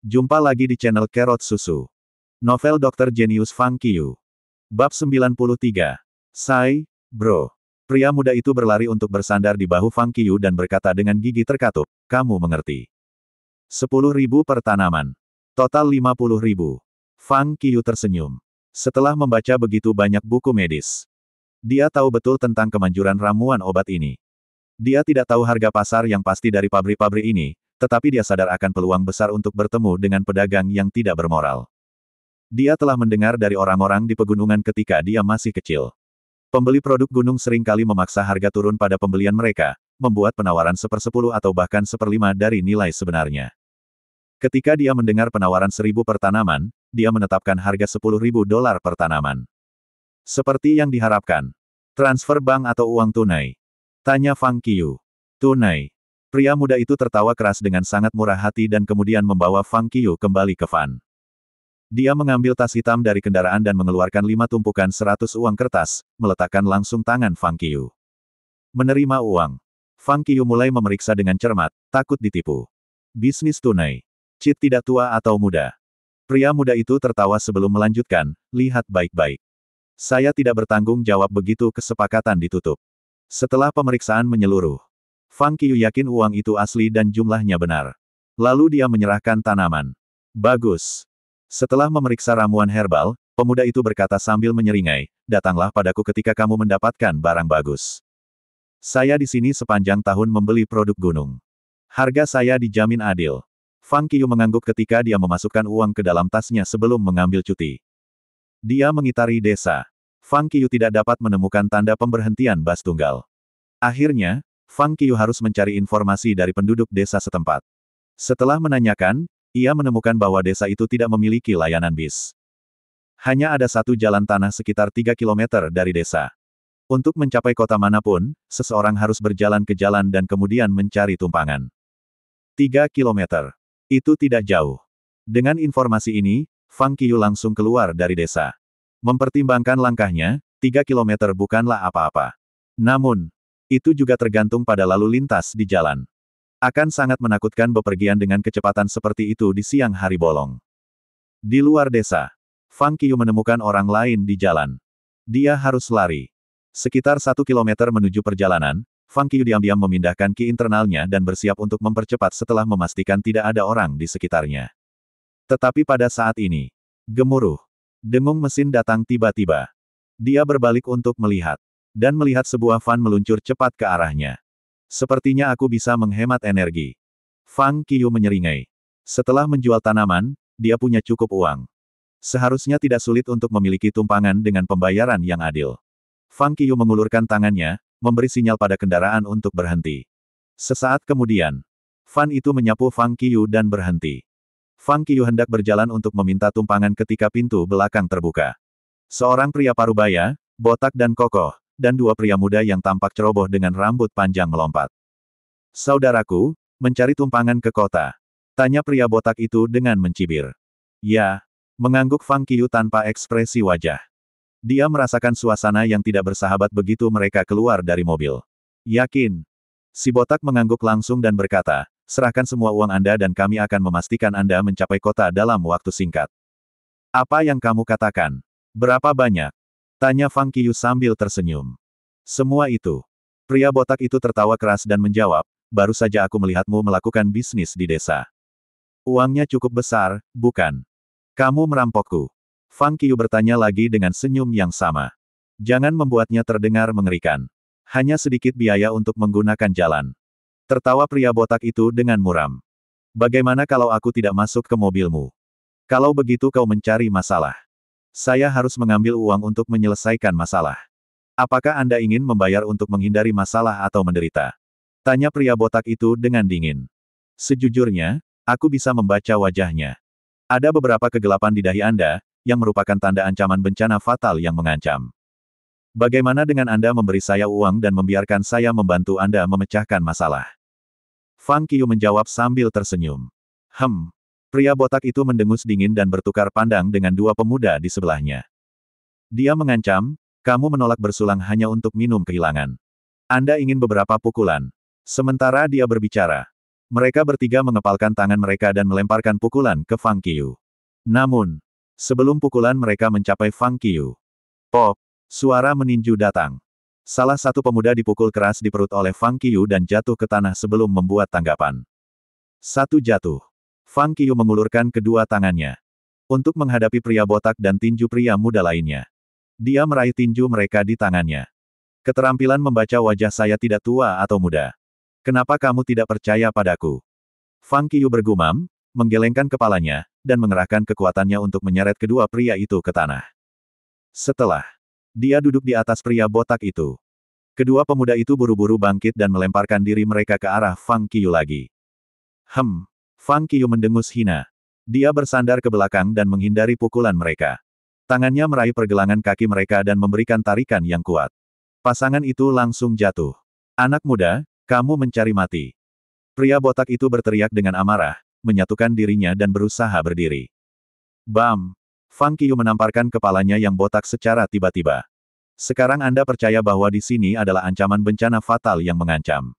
Jumpa lagi di channel Kerot Susu. Novel Dr. Genius Fang Qiu. Bab 93. Sai, bro. Pria muda itu berlari untuk bersandar di bahu Fang Qiu dan berkata dengan gigi terkatup, kamu mengerti. 10.000 per tanaman. Total 50.000. Fang Qiu tersenyum. Setelah membaca begitu banyak buku medis, dia tahu betul tentang kemanjuran ramuan obat ini. Dia tidak tahu harga pasar yang pasti dari pabrik-pabrik ini, tetapi dia sadar akan peluang besar untuk bertemu dengan pedagang yang tidak bermoral. Dia telah mendengar dari orang-orang di pegunungan ketika dia masih kecil. Pembeli produk gunung sering kali memaksa harga turun pada pembelian mereka, membuat penawaran 1/10 atau bahkan 1/5 dari nilai sebenarnya. Ketika dia mendengar penawaran 1.000 per tanaman, dia menetapkan harga $10.000 per tanaman. Seperti yang diharapkan. Transfer bank atau uang tunai? Tanya Fang Qiu. Tunai. Pria muda itu tertawa keras dengan sangat murah hati dan kemudian membawa Fang Qiu kembali ke Fan. Dia mengambil tas hitam dari kendaraan dan mengeluarkan 5 tumpukan 100 uang kertas, meletakkan langsung tangan Fang Qiu. Menerima uang. Fang Qiu mulai memeriksa dengan cermat, takut ditipu. Bisnis tunai. Cheat tidak tua atau muda. Pria muda itu tertawa sebelum melanjutkan, lihat baik-baik. Saya tidak bertanggung jawab begitu kesepakatan ditutup. Setelah pemeriksaan menyeluruh, Fang Qiu yakin uang itu asli dan jumlahnya benar. Lalu dia menyerahkan tanaman. Bagus. Setelah memeriksa ramuan herbal, pemuda itu berkata sambil menyeringai, datanglah padaku ketika kamu mendapatkan barang bagus. Saya di sini sepanjang tahun membeli produk gunung. Harga saya dijamin adil. Fang Qiu mengangguk ketika dia memasukkan uang ke dalam tasnya sebelum mengambil cuti. Dia mengitari desa. Fang Qiu tidak dapat menemukan tanda pemberhentian bas tunggal. Akhirnya, Fang Qiu harus mencari informasi dari penduduk desa setempat. Setelah menanyakan, ia menemukan bahwa desa itu tidak memiliki layanan bis. Hanya ada satu jalan tanah sekitar 3 km dari desa. Untuk mencapai kota manapun, seseorang harus berjalan ke jalan dan kemudian mencari tumpangan. 3 km. Itu tidak jauh. Dengan informasi ini, Fang Qiu langsung keluar dari desa. Mempertimbangkan langkahnya, 3 km bukanlah apa-apa. Namun, itu juga tergantung pada lalu lintas di jalan. Akan sangat menakutkan bepergian dengan kecepatan seperti itu di siang hari bolong. Di luar desa, Fang Qiu menemukan orang lain di jalan. Dia harus lari. Sekitar 1 km menuju perjalanan, Fang Qiu diam-diam memindahkan ki internalnya dan bersiap untuk mempercepat setelah memastikan tidak ada orang di sekitarnya. Tetapi pada saat ini, gemuruh. Dengung mesin datang tiba-tiba. Dia berbalik untuk melihat. Dan melihat sebuah van meluncur cepat ke arahnya. Sepertinya aku bisa menghemat energi. Fang Qiu menyeringai. Setelah menjual tanaman, dia punya cukup uang. Seharusnya tidak sulit untuk memiliki tumpangan dengan pembayaran yang adil. Fang Qiu mengulurkan tangannya, memberi sinyal pada kendaraan untuk berhenti. Sesaat kemudian, van itu menyapu Fang Qiu dan berhenti. Fang Qiu hendak berjalan untuk meminta tumpangan ketika pintu belakang terbuka. Seorang pria parubaya, botak dan kokoh, dan 2 pria muda yang tampak ceroboh dengan rambut panjang melompat. Saudaraku, mencari tumpangan ke kota. Tanya pria botak itu dengan mencibir. Ya, mengangguk Fang Qiu tanpa ekspresi wajah. Dia merasakan suasana yang tidak bersahabat begitu mereka keluar dari mobil. Yakin? Si botak mengangguk langsung dan berkata, serahkan semua uang Anda dan kami akan memastikan Anda mencapai kota dalam waktu singkat. Apa yang kamu katakan? Berapa banyak? Tanya Fang Qiu sambil tersenyum. Semua itu. Pria botak itu tertawa keras dan menjawab, baru saja aku melihatmu melakukan bisnis di desa. Uangnya cukup besar, bukan? Kamu merampokku. Fang Qiu bertanya lagi dengan senyum yang sama. Jangan membuatnya terdengar mengerikan. Hanya sedikit biaya untuk menggunakan jalan. Tertawa pria botak itu dengan muram. Bagaimana kalau aku tidak masuk ke mobilmu? Kalau begitu kau mencari masalah. Saya harus mengambil uang untuk menyelesaikan masalah. Apakah Anda ingin membayar untuk menghindari masalah atau menderita? Tanya pria botak itu dengan dingin. Sejujurnya, aku bisa membaca wajahnya. Ada beberapa kegelapan di dahi Anda, yang merupakan tanda ancaman bencana fatal yang mengancam. Bagaimana dengan Anda memberi saya uang dan membiarkan saya membantu Anda memecahkan masalah? Fang Qiu menjawab sambil tersenyum. Pria botak itu mendengus dingin dan bertukar pandang dengan 2 pemuda di sebelahnya. Dia mengancam, kamu menolak bersulang hanya untuk minum kehilangan. Anda ingin beberapa pukulan. Sementara dia berbicara, Mereka bertiga mengepalkan tangan mereka dan melemparkan pukulan ke Fang Qiu. Namun, sebelum pukulan mereka mencapai Fang Qiu, pop, suara meninju datang. Salah satu pemuda dipukul keras di perut oleh Fang Qiu dan jatuh ke tanah sebelum membuat tanggapan. Satu jatuh. Fang Qiu mengulurkan kedua tangannya untuk menghadapi pria botak dan tinju pria muda lainnya. Dia meraih tinju mereka di tangannya. Keterampilan membaca wajah saya tidak tua atau muda. Kenapa kamu tidak percaya padaku? Fang Qiu bergumam, menggelengkan kepalanya, dan mengerahkan kekuatannya untuk menyeret kedua pria itu ke tanah. Setelah dia duduk di atas pria botak itu, kedua pemuda itu buru-buru bangkit dan melemparkan diri mereka ke arah Fang Qiu lagi. Fang Qiu mendengus hina. Dia bersandar ke belakang dan menghindari pukulan mereka. Tangannya meraih pergelangan kaki mereka dan memberikan tarikan yang kuat. Pasangan itu langsung jatuh. Anak muda, kamu mencari mati. Pria botak itu berteriak dengan amarah, menyatukan dirinya dan berusaha berdiri. Bam! Fang Qiu menamparkan kepalanya yang botak secara tiba-tiba. Sekarang Anda percaya bahwa di sini adalah ancaman bencana fatal yang mengancam.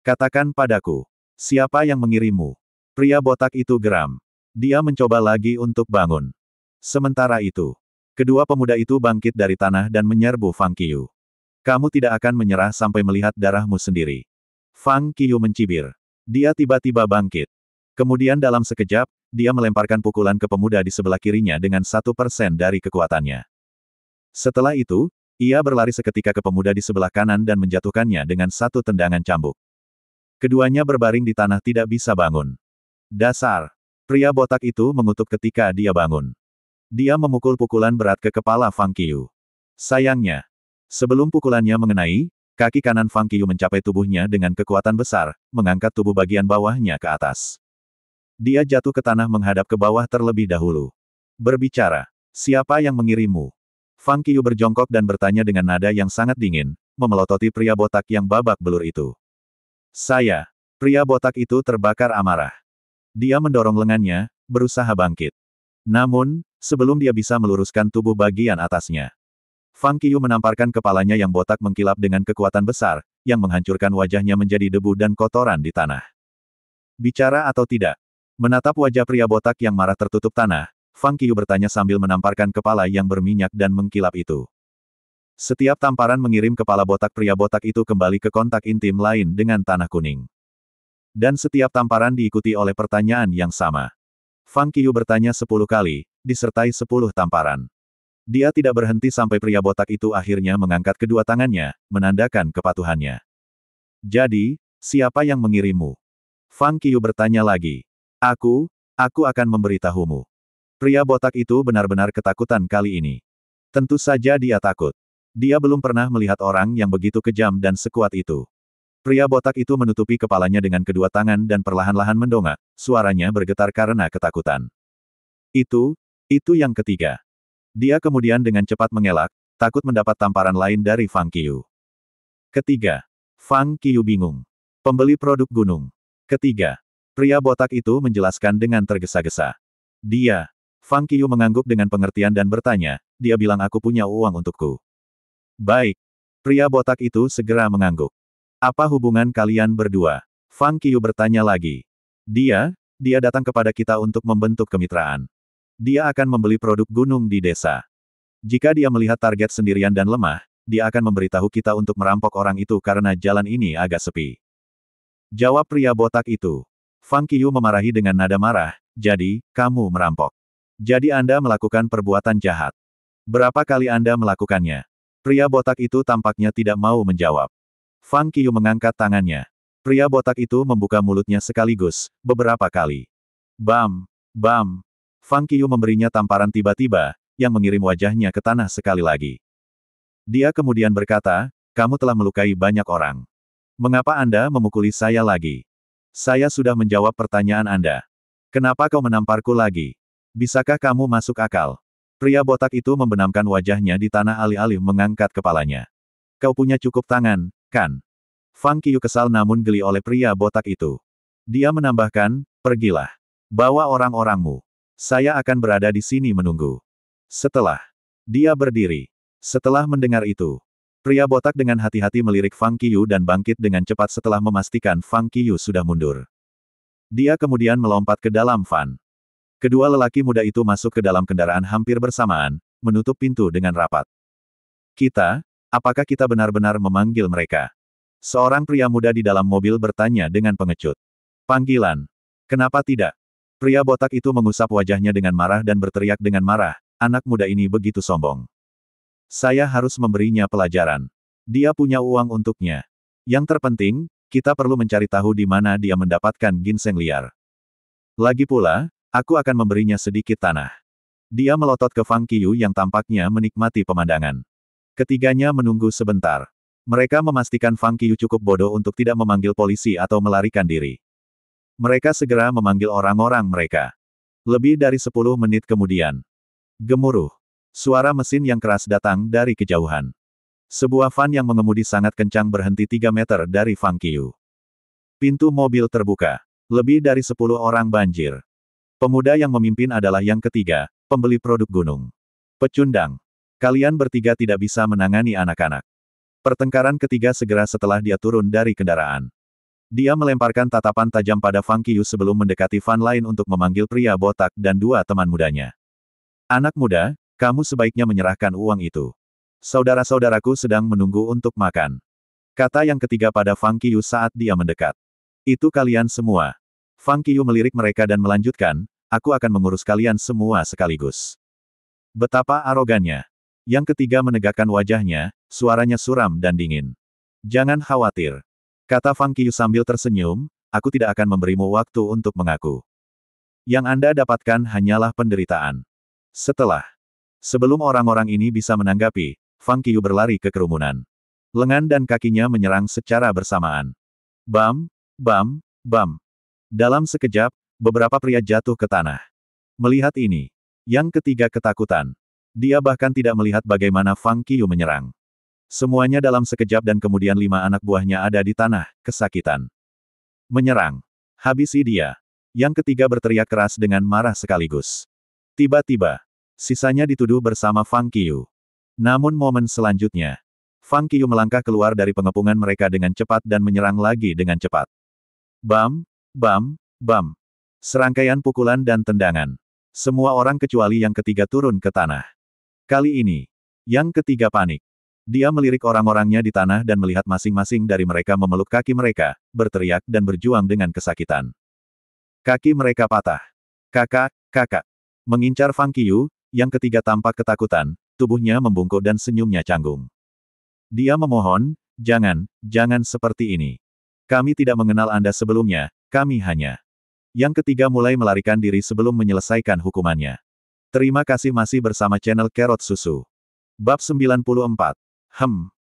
Katakan padaku, siapa yang mengirimmu? Pria botak itu geram. Dia mencoba lagi untuk bangun. Sementara itu, kedua pemuda itu bangkit dari tanah dan menyerbu Fang Qiu. Kamu tidak akan menyerah sampai melihat darahmu sendiri. Fang Qiu mencibir. Dia tiba-tiba bangkit. Kemudian dalam sekejap, dia melemparkan pukulan ke pemuda di sebelah kirinya dengan 1% dari kekuatannya. Setelah itu, ia berlari seketika ke pemuda di sebelah kanan dan menjatuhkannya dengan satu tendangan cambuk. Keduanya berbaring di tanah tidak bisa bangun. Dasar! Pria botak itu mengutuk ketika dia bangun. Dia memukul pukulan berat ke kepala Fang Qiu. Sayangnya, sebelum pukulannya mengenai, kaki kanan Fang Qiu mencapai tubuhnya dengan kekuatan besar, mengangkat tubuh bagian bawahnya ke atas. Dia jatuh ke tanah menghadap ke bawah terlebih dahulu. Berbicara, siapa yang mengirimmu? Fang Qiu berjongkok dan bertanya dengan nada yang sangat dingin, memelototi pria botak yang babak belur itu. Saya. Pria botak itu terbakar amarah. Dia mendorong lengannya, berusaha bangkit. Namun, sebelum dia bisa meluruskan tubuh bagian atasnya, Fang Qiu menamparkan kepalanya yang botak mengkilap dengan kekuatan besar, yang menghancurkan wajahnya menjadi debu dan kotoran di tanah. Bicara atau tidak? Menatap wajah pria botak yang marah tertutup tanah, Fang Qiu bertanya sambil menamparkan kepala yang berminyak dan mengkilap itu. Setiap tamparan mengirim kepala botak pria botak itu kembali ke kontak intim lain dengan tanah kuning. Dan setiap tamparan diikuti oleh pertanyaan yang sama. Fang Qiu bertanya 10 kali, disertai 10 tamparan. Dia tidak berhenti sampai pria botak itu akhirnya mengangkat kedua tangannya, menandakan kepatuhannya. Jadi, siapa yang mengirimmu? Fang Qiu bertanya lagi. Aku akan memberitahumu. Pria botak itu benar-benar ketakutan kali ini. Tentu saja dia takut. Dia belum pernah melihat orang yang begitu kejam dan sekuat itu. Pria botak itu menutupi kepalanya dengan kedua tangan dan perlahan-lahan mendongak, suaranya bergetar karena ketakutan. Itu yang ketiga. Dia kemudian dengan cepat mengelak, takut mendapat tamparan lain dari Fang Qiu. Ketiga. Fang Qiu bingung. Pembeli produk gunung. Ketiga. Pria botak itu menjelaskan dengan tergesa-gesa. Fang Qiu mengangguk dengan pengertian dan bertanya, dia bilang aku punya uang untukku. Baik. Pria botak itu segera mengangguk. Apa hubungan kalian berdua? Fang Qiu bertanya lagi. Dia datang kepada kita untuk membentuk kemitraan. Dia akan membeli produk gunung di desa. Jika dia melihat target sendirian dan lemah, dia akan memberitahu kita untuk merampok orang itu karena jalan ini agak sepi. Jawab pria botak itu. Fang Qiu memarahi dengan nada marah, jadi, kamu merampok. Jadi Anda melakukan perbuatan jahat. Berapa kali Anda melakukannya? Pria botak itu tampaknya tidak mau menjawab. Fang Qiu mengangkat tangannya. Pria botak itu membuka mulutnya sekaligus, beberapa kali. Bam! Bam! Fang Qiu memberinya tamparan tiba-tiba, yang mengirim wajahnya ke tanah sekali lagi. Dia kemudian berkata, kamu telah melukai banyak orang. Mengapa Anda memukuli saya lagi? Saya sudah menjawab pertanyaan Anda. Kenapa kau menamparku lagi? Bisakah kamu masuk akal? Pria botak itu membenamkan wajahnya di tanah alih-alih mengangkat kepalanya. Kau punya cukup tangan, kan? Fang Qiu kesal namun geli oleh pria botak itu. Dia menambahkan, pergilah. Bawa orang-orangmu. Saya akan berada di sini menunggu. Setelah dia berdiri. Setelah mendengar itu, pria botak dengan hati-hati melirik Fang Qiu dan bangkit dengan cepat setelah memastikan Fang Qiu sudah mundur. Dia kemudian melompat ke dalam van. Kedua lelaki muda itu masuk ke dalam kendaraan hampir bersamaan, menutup pintu dengan rapat. Apakah kita benar-benar memanggil mereka? Seorang pria muda di dalam mobil bertanya dengan pengecut. Panggilan. Kenapa tidak? Pria botak itu mengusap wajahnya dengan marah dan berteriak dengan marah, anak muda ini begitu sombong. Saya harus memberinya pelajaran. Dia punya uang untuknya. Yang terpenting, kita perlu mencari tahu di mana dia mendapatkan ginseng liar. Lagi pula, aku akan memberinya sedikit tanah. Dia melotot ke Fang Qiyu yang tampaknya menikmati pemandangan. Ketiganya menunggu sebentar. Mereka memastikan Fang Qiyu cukup bodoh untuk tidak memanggil polisi atau melarikan diri. Mereka segera memanggil orang-orang mereka. Lebih dari 10 menit kemudian. Gemuruh. Suara mesin yang keras datang dari kejauhan. Sebuah van yang mengemudi sangat kencang berhenti 3 meter dari Fang Qiyu. Pintu mobil terbuka. Lebih dari 10 orang banjir. Pemuda yang memimpin adalah yang ketiga, pembeli produk gunung. Pecundang. Kalian bertiga tidak bisa menangani anak-anak. Pertengkaran ketiga segera setelah dia turun dari kendaraan. Dia melemparkan tatapan tajam pada Fang Qiyu sebelum mendekati van lain untuk memanggil pria botak dan dua teman mudanya. Anak muda, kamu sebaiknya menyerahkan uang itu. Saudara-saudaraku sedang menunggu untuk makan. Kata yang ketiga pada Fang Qiyu saat dia mendekat. Itu kalian semua. Fang Qiyu melirik mereka dan melanjutkan, aku akan mengurus kalian semua sekaligus. Betapa arogannya. Yang ketiga menegakkan wajahnya, suaranya suram dan dingin. Jangan khawatir. Kata Fang Qiyu sambil tersenyum, aku tidak akan memberimu waktu untuk mengaku. Yang Anda dapatkan hanyalah penderitaan. Sebelum orang-orang ini bisa menanggapi, Fang Qiyu berlari ke kerumunan. Lengan dan kakinya menyerang secara bersamaan. Bam, bam, bam. Dalam sekejap, beberapa pria jatuh ke tanah. Melihat ini, yang ketiga ketakutan. Dia bahkan tidak melihat bagaimana Fang Qiyu menyerang. Semuanya dalam sekejap dan kemudian 5 anak buahnya ada di tanah, kesakitan. Menyerang. Habisi dia. Yang ketiga berteriak keras dengan marah sekaligus. Tiba-tiba, sisanya dituduh bersama Fang Qiyu. Namun momen selanjutnya, Fang Qiyu melangkah keluar dari pengepungan mereka dengan cepat dan menyerang lagi dengan cepat. Bam, bam, bam. Serangkaian pukulan dan tendangan. Semua orang kecuali yang ketiga turun ke tanah. Kali ini, yang ketiga panik. Dia melirik orang-orangnya di tanah dan melihat masing-masing dari mereka memeluk kaki mereka, berteriak dan berjuang dengan kesakitan. Kaki mereka patah. Kakak, kakak. Mengincar Fang Qiyu, yang ketiga tampak ketakutan, tubuhnya membungkuk dan senyumnya canggung. Dia memohon, jangan seperti ini. Kami tidak mengenal Anda sebelumnya, kami hanya. Yang ketiga mulai melarikan diri sebelum menyelesaikan hukumannya. Terima kasih masih bersama channel Carrot Susu. Bab 94.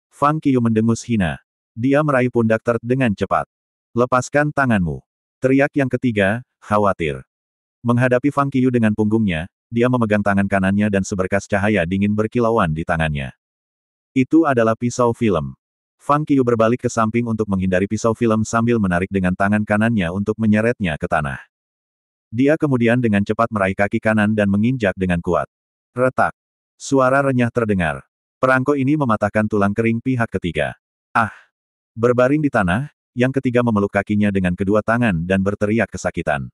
Fang Qiyu mendengus hina. Dia meraih pundak Tert dengan cepat. Lepaskan tanganmu. Teriak yang ketiga, khawatir. Menghadapi Fang Qiyu dengan punggungnya, dia memegang tangan kanannya dan seberkas cahaya dingin berkilauan di tangannya. Itu adalah pisau film. Fang Qiyu berbalik ke samping untuk menghindari pisau film sambil menarik dengan tangan kanannya untuk menyeretnya ke tanah. Dia kemudian dengan cepat meraih kaki kanan dan menginjak dengan kuat. Retak. Suara renyah terdengar. Perangko ini mematahkan tulang kering pihak ketiga. Ah! Berbaring di tanah, yang ketiga memeluk kakinya dengan kedua tangan dan berteriak kesakitan.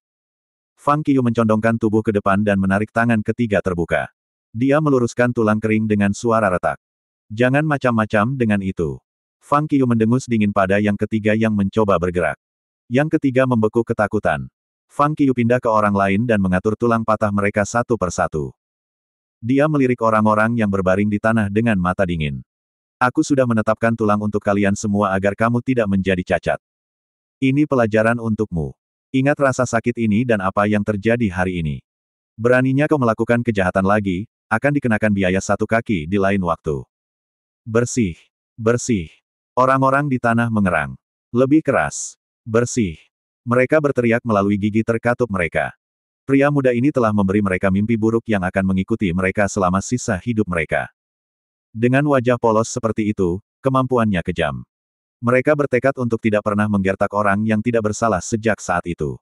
Fang Qiyu mencondongkan tubuh ke depan dan menarik tangan ketiga terbuka. Dia meluruskan tulang kering dengan suara retak. Jangan macam-macam dengan itu. Fang Qiyu mendengus dingin pada yang ketiga yang mencoba bergerak. Yang ketiga membekuk ketakutan. Fang Qiyu pindah ke orang lain dan mengatur tulang patah mereka satu persatu. Dia melirik orang-orang yang berbaring di tanah dengan mata dingin. Aku sudah menetapkan tulang untuk kalian semua agar kamu tidak menjadi cacat. Ini pelajaran untukmu. Ingat rasa sakit ini dan apa yang terjadi hari ini. Beraninya kau melakukan kejahatan lagi, akan dikenakan biaya 1 kaki di lain waktu. Bersih. Bersih. Orang-orang di tanah mengerang. Lebih keras. Bersih. Mereka berteriak melalui gigi terkatup mereka. Pria muda ini telah memberi mereka mimpi buruk yang akan mengikuti mereka selama sisa hidup mereka. Dengan wajah polos seperti itu, kemampuannya kejam. Mereka bertekad untuk tidak pernah menggertak orang yang tidak bersalah sejak saat itu.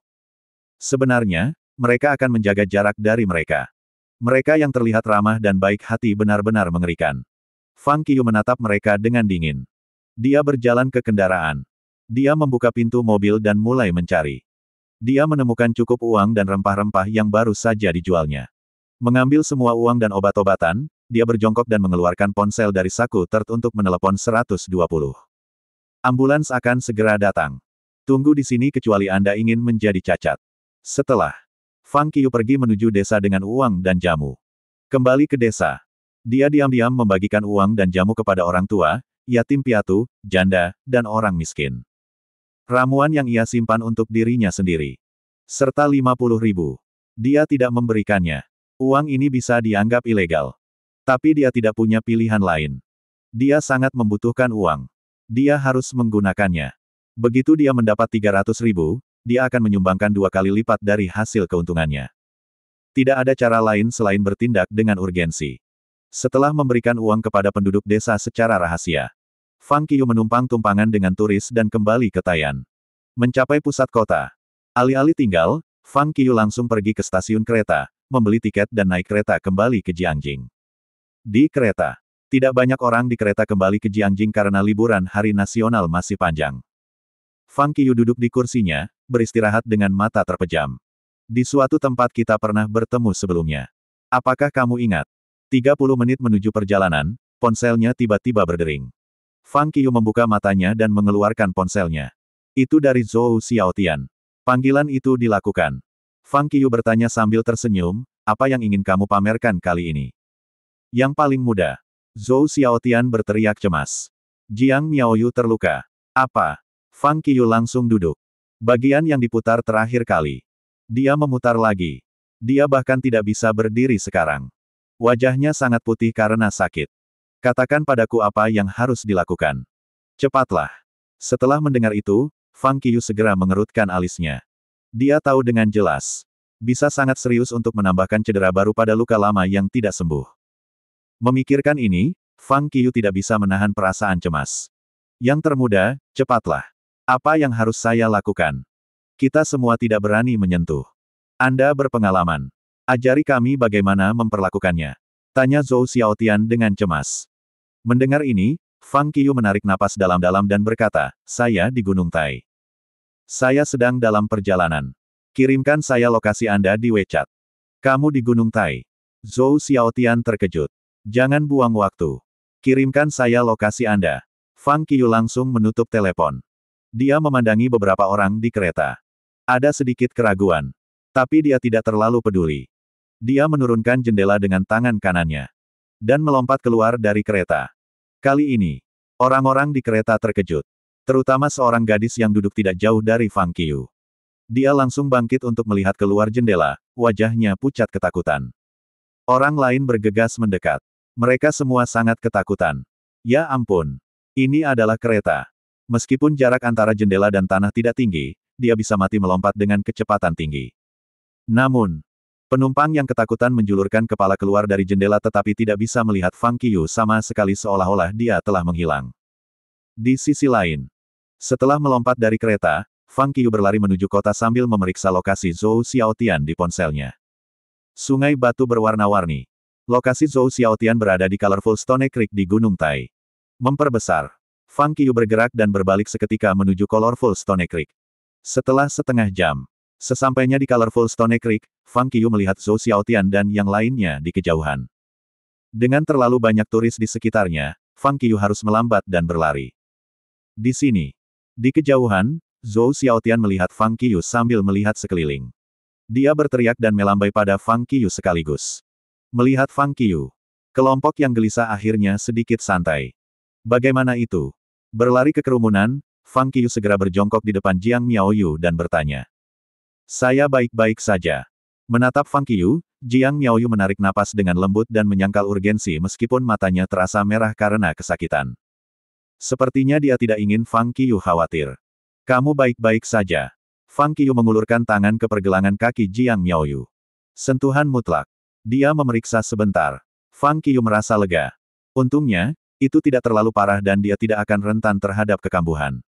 Sebenarnya, mereka akan menjaga jarak dari mereka. Mereka yang terlihat ramah dan baik hati benar-benar mengerikan. Fang Qiyu menatap mereka dengan dingin. Dia berjalan ke kendaraan. Dia membuka pintu mobil dan mulai mencari. Dia menemukan cukup uang dan rempah-rempah yang baru saja dijualnya. Mengambil semua uang dan obat-obatan, dia berjongkok dan mengeluarkan ponsel dari saku TERT untuk menelepon 120. Ambulans akan segera datang. Tunggu di sini kecuali Anda ingin menjadi cacat. Setelah Fang Qiu pergi menuju desa dengan uang dan jamu. Kembali ke desa. Dia diam-diam membagikan uang dan jamu kepada orang tua, yatim piatu, janda, dan orang miskin. Ramuan yang ia simpan untuk dirinya sendiri. Serta 50.000. Dia tidak memberikannya. Uang ini bisa dianggap ilegal. Tapi dia tidak punya pilihan lain. Dia sangat membutuhkan uang. Dia harus menggunakannya. Begitu dia mendapat 300.000, dia akan menyumbangkan 2 kali lipat dari hasil keuntungannya. Tidak ada cara lain selain bertindak dengan urgensi. Setelah memberikan uang kepada penduduk desa secara rahasia, Fang Qiu menumpang tumpangan dengan turis dan kembali ke Tayan. Mencapai pusat kota. Alih-alih tinggal, Fang Qiu langsung pergi ke stasiun kereta, membeli tiket dan naik kereta kembali ke Jiangjing. Di kereta. Tidak banyak orang di kereta kembali ke Jiangjing karena liburan hari nasional masih panjang. Fang Qiu duduk di kursinya, beristirahat dengan mata terpejam. Di suatu tempat kita pernah bertemu sebelumnya. Apakah kamu ingat? 30 menit menuju perjalanan, ponselnya tiba-tiba berdering. Fang Qiu membuka matanya dan mengeluarkan ponselnya. Itu dari Zhou Xiaotian. Panggilan itu dilakukan. Fang Qiu bertanya sambil tersenyum, apa yang ingin kamu pamerkan kali ini? Yang paling muda. Zhou Xiaotian berteriak cemas. Jiang Miaoyu terluka. Apa? Fang Qiu langsung duduk. Bagian yang diputar terakhir kali. Dia memutar lagi. Dia bahkan tidak bisa berdiri sekarang. Wajahnya sangat putih karena sakit. Katakan padaku apa yang harus dilakukan. Cepatlah. Setelah mendengar itu, Fang Qiu segera mengerutkan alisnya. Dia tahu dengan jelas. Bisa sangat serius untuk menambahkan cedera baru pada luka lama yang tidak sembuh. Memikirkan ini, Fang Qiu tidak bisa menahan perasaan cemas. Yang termuda, cepatlah. Apa yang harus saya lakukan? Kita semua tidak berani menyentuh. Anda berpengalaman. Ajari kami bagaimana memperlakukannya. Tanya Zhou Xiaotian dengan cemas. Mendengar ini, Fang Qiu menarik napas dalam-dalam dan berkata, saya di Gunung Tai. Saya sedang dalam perjalanan. Kirimkan saya lokasi Anda di WeChat. Kamu di Gunung Tai. Zhou Xiaotian terkejut. Jangan buang waktu. Kirimkan saya lokasi Anda. Fang Qiu langsung menutup telepon. Dia memandangi beberapa orang di kereta. Ada sedikit keraguan. Tapi dia tidak terlalu peduli. Dia menurunkan jendela dengan tangan kanannya. Dan melompat keluar dari kereta. Kali ini, orang-orang di kereta terkejut. Terutama seorang gadis yang duduk tidak jauh dari Fang Qiu. Dia langsung bangkit untuk melihat keluar jendela, wajahnya pucat ketakutan. Orang lain bergegas mendekat. Mereka semua sangat ketakutan. Ya ampun. Ini adalah kereta. Meskipun jarak antara jendela dan tanah tidak tinggi, dia bisa mati melompat dengan kecepatan tinggi. Namun, penumpang yang ketakutan menjulurkan kepala keluar dari jendela tetapi tidak bisa melihat Fang Qiu sama sekali seolah-olah dia telah menghilang. Di sisi lain, setelah melompat dari kereta, Fang Qiu berlari menuju kota sambil memeriksa lokasi Zhou Xiaotian di ponselnya. Sungai batu berwarna-warni. Lokasi Zhou Xiaotian berada di Colorful Stone Creek di Gunung Tai. Memperbesar. Fang Qiu bergerak dan berbalik seketika menuju Colorful Stone Creek. Setelah setengah jam, sesampainya di Colorful Stone Creek, Fang Qiu melihat Zhou Xiaotian dan yang lainnya di kejauhan. Dengan terlalu banyak turis di sekitarnya, Fang Qiu harus melambat dan berlari. Di sini, di kejauhan, Zhou Xiaotian melihat Fang Qiu sambil melihat sekeliling. Dia berteriak dan melambai pada Fang Qiu sekaligus. Melihat Fang Qiu, kelompok yang gelisah akhirnya sedikit santai. Bagaimana itu? Berlari ke kerumunan, Fang Qiu segera berjongkok di depan Jiang Miaoyu dan bertanya. Saya baik-baik saja. Menatap Fang Qiu, Jiang Miaoyu menarik napas dengan lembut dan menyangkal urgensi meskipun matanya terasa merah karena kesakitan. Sepertinya dia tidak ingin Fang Qiu khawatir. Kamu baik-baik saja. Fang Qiu mengulurkan tangan ke pergelangan kaki Jiang Miaoyu. Sentuhan mutlak. Dia memeriksa sebentar. Fang Qiu merasa lega. Untungnya, itu tidak terlalu parah dan dia tidak akan rentan terhadap kekambuhan.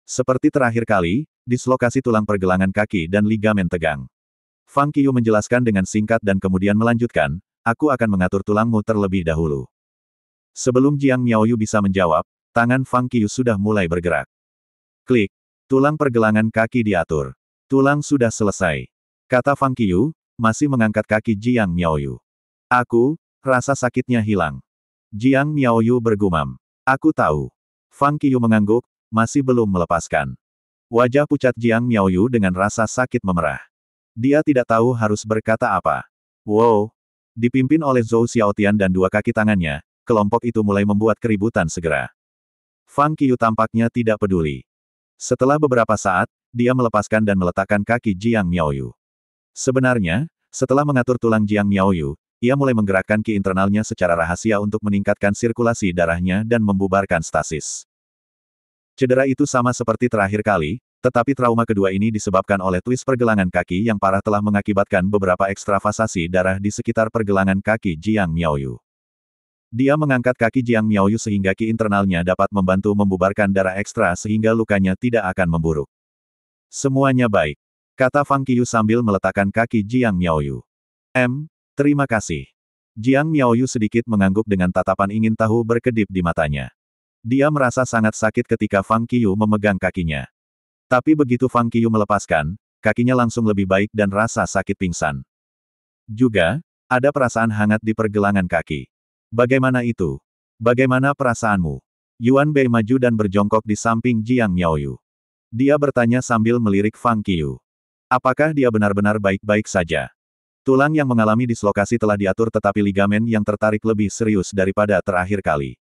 Seperti terakhir kali, dislokasi tulang pergelangan kaki dan ligamen tegang. Fang Qiu menjelaskan dengan singkat dan kemudian melanjutkan, aku akan mengatur tulangmu terlebih dahulu. Sebelum Jiang Miaoyu bisa menjawab, tangan Fang Qiu sudah mulai bergerak. Klik. Tulang pergelangan kaki diatur. Tulang sudah selesai. Kata Fang Qiu, masih mengangkat kaki Jiang Miaoyu. Rasa sakitnya hilang. Jiang Miaoyu bergumam. Aku tahu. Fang Qiu mengangguk, masih belum melepaskan. Wajah pucat Jiang Miaoyu dengan rasa sakit memerah. Dia tidak tahu harus berkata apa. Wow! Dipimpin oleh Zhou Xiaotian dan dua kaki tangannya, kelompok itu mulai membuat keributan segera. Fang Qiu tampaknya tidak peduli. Setelah beberapa saat, dia melepaskan dan meletakkan kaki Jiang Miaoyu. Sebenarnya, setelah mengatur tulang Jiang Miaoyu, ia mulai menggerakkan ki internalnya secara rahasia untuk meningkatkan sirkulasi darahnya dan membubarkan stasis. Cedera itu sama seperti terakhir kali, tetapi trauma kedua ini disebabkan oleh twist pergelangan kaki yang parah telah mengakibatkan beberapa ekstravasasi darah di sekitar pergelangan kaki Jiang Miaoyu. Dia mengangkat kaki Jiang Miaoyu sehingga ki internalnya dapat membantu membubarkan darah ekstra sehingga lukanya tidak akan memburuk. Semuanya baik, kata Fang Qiu sambil meletakkan kaki Jiang Miaoyu. Terima kasih. Jiang Miaoyu sedikit mengangguk dengan tatapan ingin tahu berkedip di matanya. Dia merasa sangat sakit ketika Fang Qiu memegang kakinya. Tapi begitu Fang Qiu melepaskan, kakinya langsung lebih baik dan rasa sakit pingsan. Juga, ada perasaan hangat di pergelangan kaki. Bagaimana itu? Bagaimana perasaanmu? Yuan Bei maju dan berjongkok di samping Jiang Miaoyu. Dia bertanya sambil melirik Fang Qiu. Apakah dia benar-benar baik-baik saja? Tulang yang mengalami dislokasi telah diatur tetapi ligamen yang tertarik lebih serius daripada terakhir kali.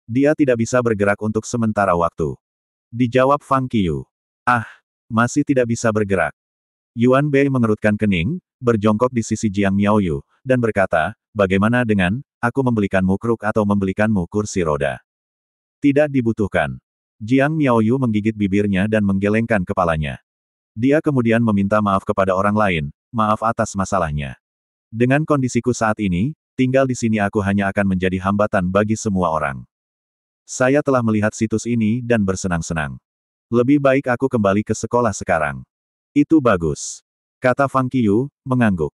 Dia tidak bisa bergerak untuk sementara waktu. Dijawab Fang Qiu. Masih tidak bisa bergerak. Yuan Bei mengerutkan kening, berjongkok di sisi Jiang Miaoyu, dan berkata, bagaimana dengan, aku membelikanmu kruk atau membelikanmu kursi roda? Tidak dibutuhkan. Jiang Miaoyu menggigit bibirnya dan menggelengkan kepalanya. Dia kemudian meminta maaf kepada orang lain, maaf atas masalahnya. Dengan kondisiku saat ini, tinggal di sini aku hanya akan menjadi hambatan bagi semua orang. Saya telah melihat situs ini dan bersenang-senang. Lebih baik aku kembali ke sekolah sekarang. Itu bagus. Kata Fang Qiu, mengangguk.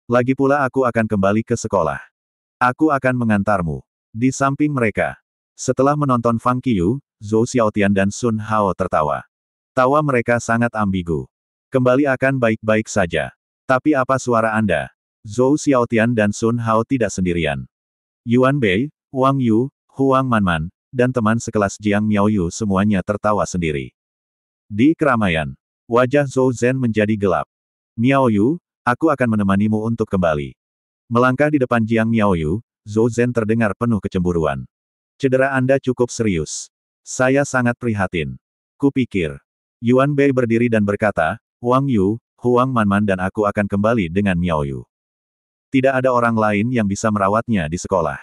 Lagi pula aku akan kembali ke sekolah. Aku akan mengantarmu. Di samping mereka. Setelah menonton Fang Qiu, Zhou Xiaotian dan Sun Hao tertawa. Tawa mereka sangat ambigu. Kembali akan baik-baik saja. Tapi apa suara Anda? Zhou Xiaotian dan Sun Hao tidak sendirian. Yuan Bei, Wang Yu, Huang Manman, dan teman sekelas Jiang Miaoyu semuanya tertawa sendiri. Di keramaian, wajah Zhou Zhen menjadi gelap. Miaoyu, aku akan menemanimu untuk kembali. Melangkah di depan Jiang Miaoyu, Zhou Zhen terdengar penuh kecemburuan. Cedera Anda cukup serius. Saya sangat prihatin. Kupikir. Yuan Bei berdiri dan berkata, Wang Yu, Huang Manman dan aku akan kembali dengan Miaoyu. Tidak ada orang lain yang bisa merawatnya di sekolah.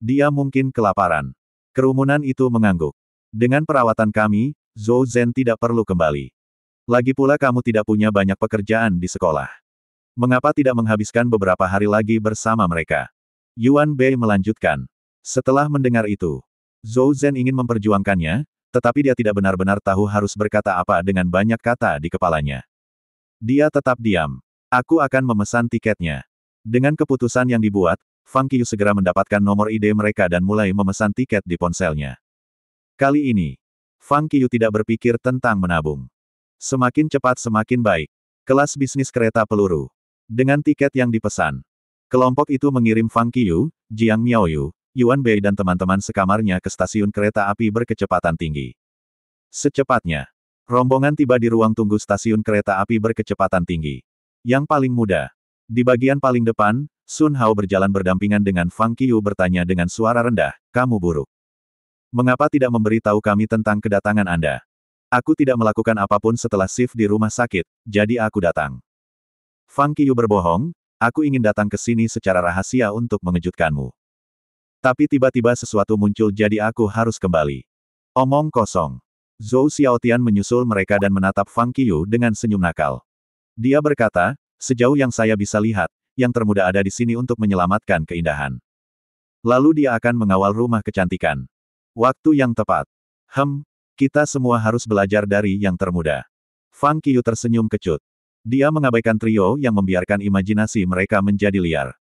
Dia mungkin kelaparan. Kerumunan itu mengangguk. Dengan perawatan kami, Zhou Zhen tidak perlu kembali. Lagi pula kamu tidak punya banyak pekerjaan di sekolah. Mengapa tidak menghabiskan beberapa hari lagi bersama mereka? Yuan Bei melanjutkan. Setelah mendengar itu, Zhou Zhen ingin memperjuangkannya, tetapi dia tidak benar-benar tahu harus berkata apa dengan banyak kata di kepalanya. Dia tetap diam. Aku akan memesan tiketnya. Dengan keputusan yang dibuat, Fang Qiu segera mendapatkan nomor ide mereka dan mulai memesan tiket di ponselnya. Kali ini, Fang Qiu tidak berpikir tentang menabung. Semakin cepat semakin baik. Kelas bisnis kereta peluru. Dengan tiket yang dipesan, kelompok itu mengirim Fang Qiu, Jiang Miaoyu, Yuan Bei dan teman-teman sekamarnya ke stasiun kereta api berkecepatan tinggi. Secepatnya, rombongan tiba di ruang tunggu stasiun kereta api berkecepatan tinggi. Yang paling muda. Di bagian paling depan, Sun Hao berjalan berdampingan dengan Fang Qiu bertanya dengan suara rendah, kamu buruk. Mengapa tidak memberitahu kami tentang kedatangan Anda? Aku tidak melakukan apapun setelah shift di rumah sakit, jadi aku datang. Fang Qiu berbohong, aku ingin datang ke sini secara rahasia untuk mengejutkanmu. Tapi tiba-tiba sesuatu muncul jadi aku harus kembali. Omong kosong. Zhou Xiaotian menyusul mereka dan menatap Fang Qiu dengan senyum nakal. Dia berkata, sejauh yang saya bisa lihat, yang termuda ada di sini untuk menyelamatkan keindahan. Lalu dia akan mengawal rumah kecantikan. Waktu yang tepat. Kita semua harus belajar dari yang termuda. Fang Qiu tersenyum kecut. Dia mengabaikan trio yang membiarkan imajinasi mereka menjadi liar.